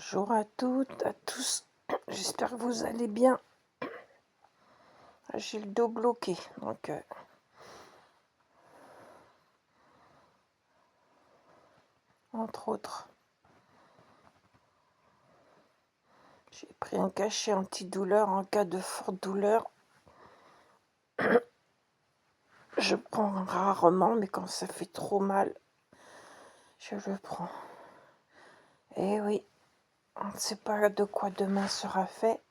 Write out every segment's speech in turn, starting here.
Bonjour à toutes, à tous. J'espère que vous allez bien. J'ai le dos bloqué, donc entre autres, j'ai pris un cachet antidouleur en cas de forte douleur. Je prends rarement, mais quand ça fait trop mal, je le prends. Et oui, on ne sait pas de quoi demain sera fait.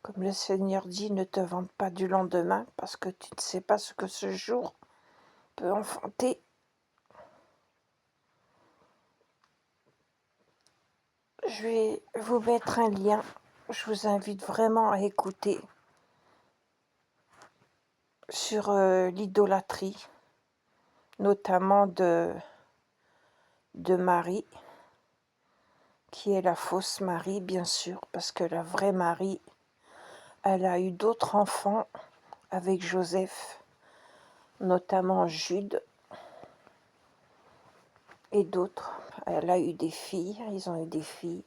Comme le Seigneur dit, ne te vante pas du lendemain, parce que tu ne sais pas ce que ce jour peut enfanter. Je vais vous mettre un lien. Je vous invite vraiment à écouter sur l'idolâtrie, notamment de Marie, qui est la fausse Marie, bien sûr, parce que la vraie Marie, elle a eu d'autres enfants avec Joseph, notamment Jude et d'autres. Elle a eu des filles, ils ont eu des filles.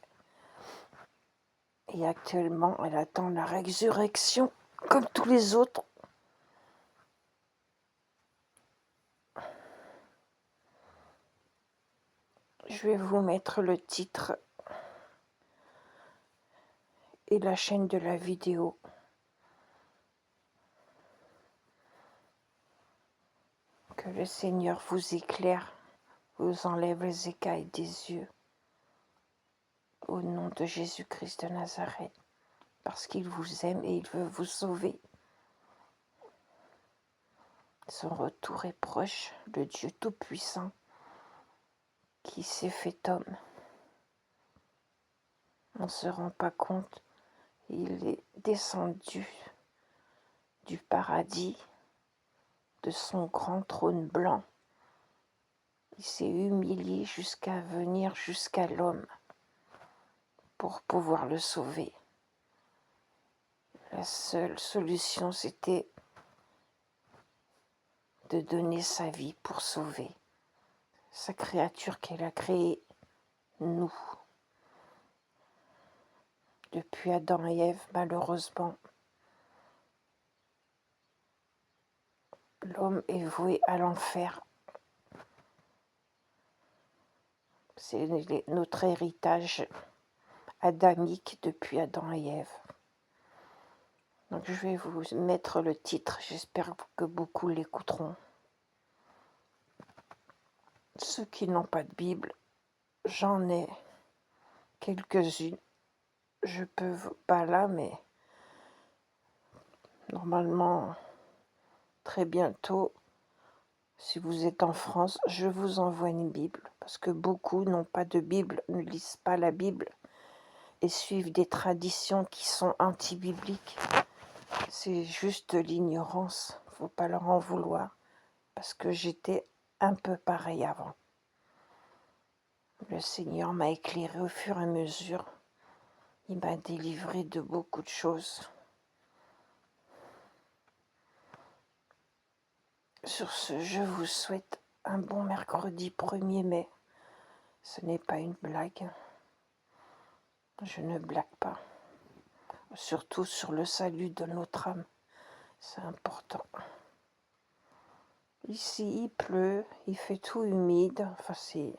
Et actuellement, elle attend la résurrection, comme tous les autres. Je vais vous mettre le titre et la chaîne de la vidéo. Que le Seigneur vous éclaire, vous enlève les écailles des yeux. Au nom de Jésus-Christ de Nazareth, parce qu'il vous aime et il veut vous sauver. Son retour est proche, le Dieu Tout-Puissant qui s'est fait homme. On ne se rend pas compte, il est descendu du paradis, de son grand trône blanc. Il s'est humilié jusqu'à venir jusqu'à l'homme pour pouvoir le sauver. La seule solution, c'était de donner sa vie pour sauver sa créature qu'elle a créée, nous. Depuis Adam et Ève, malheureusement, l'homme est voué à l'enfer. C'est notre héritage adamique depuis Adam et Ève. Donc je vais vous mettre le titre, j'espère que beaucoup l'écouteront. Ceux qui n'ont pas de Bible, j'en ai quelques-unes. Je peux pas là, mais normalement, très bientôt, si vous êtes en France, je vous envoie une Bible, parce que beaucoup n'ont pas de Bible, ne lisent pas la Bible et suivent des traditions qui sont anti-bibliques. C'est juste l'ignorance, faut pas leur en vouloir, parce que j'étais un peu pareil avant. Le Seigneur m'a éclairé au fur et à mesure, il m'a délivré de beaucoup de choses. Sur ce, je vous souhaite un bon mercredi 1er mai. Ce n'est pas une blague. Je ne blague pas. Surtout sur le salut de notre âme. C'est important. Ici, il pleut, il fait tout humide. Enfin, c'est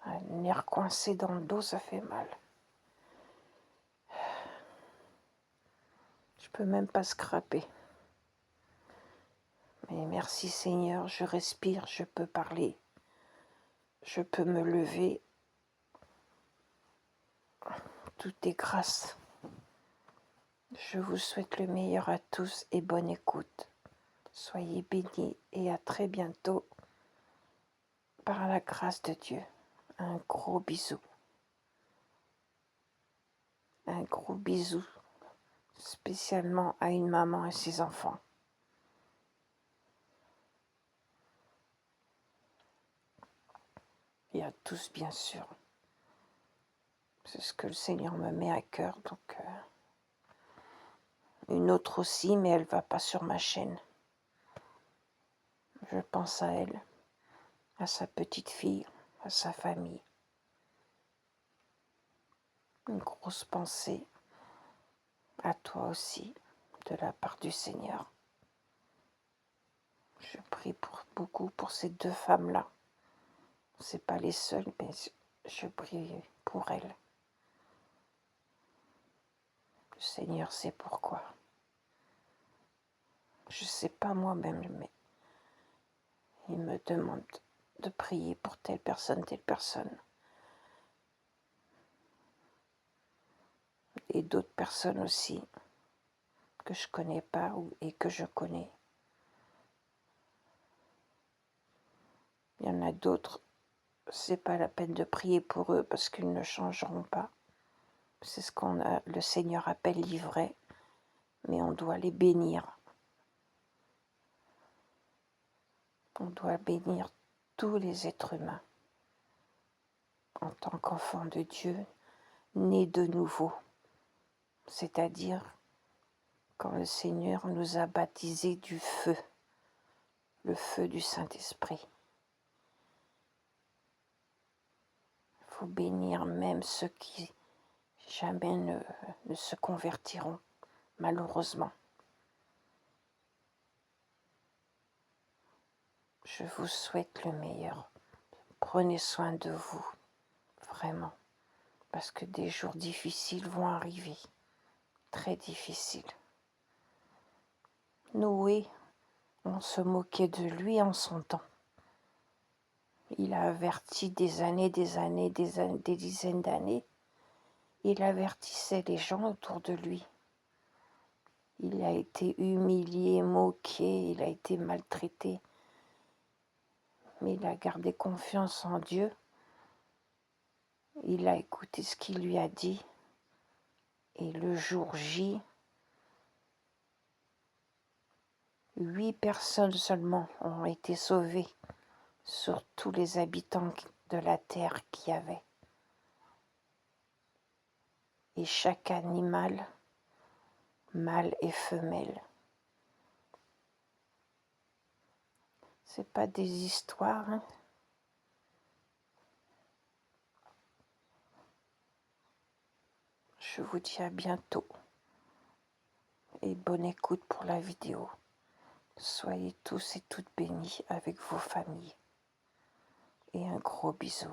un nerf coincé dans le dos, ça fait mal. Je peux même pas scraper. Mais merci Seigneur, je respire, je peux parler. Je peux me lever. Tout est grâce. Je vous souhaite le meilleur à tous et bonne écoute. Soyez bénis et à très bientôt par la grâce de Dieu. Un gros bisou. Un gros bisou spécialement à une maman et ses enfants. Et à tous bien sûr. C'est ce que le Seigneur me met à cœur. Donc une autre aussi, mais elle ne va pas sur ma chaîne. Je pense à elle. à sa petite fille, à sa famille. Une grosse pensée à toi aussi, de la part du Seigneur. Je prie beaucoup pour ces deux femmes-là. C'est pas les seules, mais je prie pour elles. Le Seigneur sait pourquoi. Je ne sais pas moi-même, mais il me demande de prier pour telle personne. Et d'autres personnes aussi que je connais pas et que je connais. Il y en a d'autres, c'est pas la peine de prier pour eux parce qu'ils ne changeront pas. C'est ce le Seigneur appelle l'ivraie, mais on doit les bénir. On doit bénir tous les êtres humains en tant qu'enfants de Dieu, nés de nouveau. C'est-à-dire quand le Seigneur nous a baptisés du feu, le feu du Saint-Esprit. Il faut bénir même ceux qui jamais ne se convertiront, malheureusement. Je vous souhaite le meilleur. Prenez soin de vous, vraiment, parce que des jours difficiles vont arriver, très difficiles. Noé, on se moquait de lui en son temps. Il a averti des dizaines d'années. Il avertissait les gens autour de lui. Il a été humilié, moqué, il a été maltraité. Mais il a gardé confiance en Dieu. Il a écouté ce qu'il lui a dit. Et le jour J, 8 personnes seulement ont été sauvées sur tous les habitants de la terre qu'il y avait. Et chaque animal, mâle et femelle. C'est pas des histoires, hein. Je vous dis à bientôt et bonne écoute pour la vidéo. Soyez tous et toutes bénis avec vos familles et un gros bisou.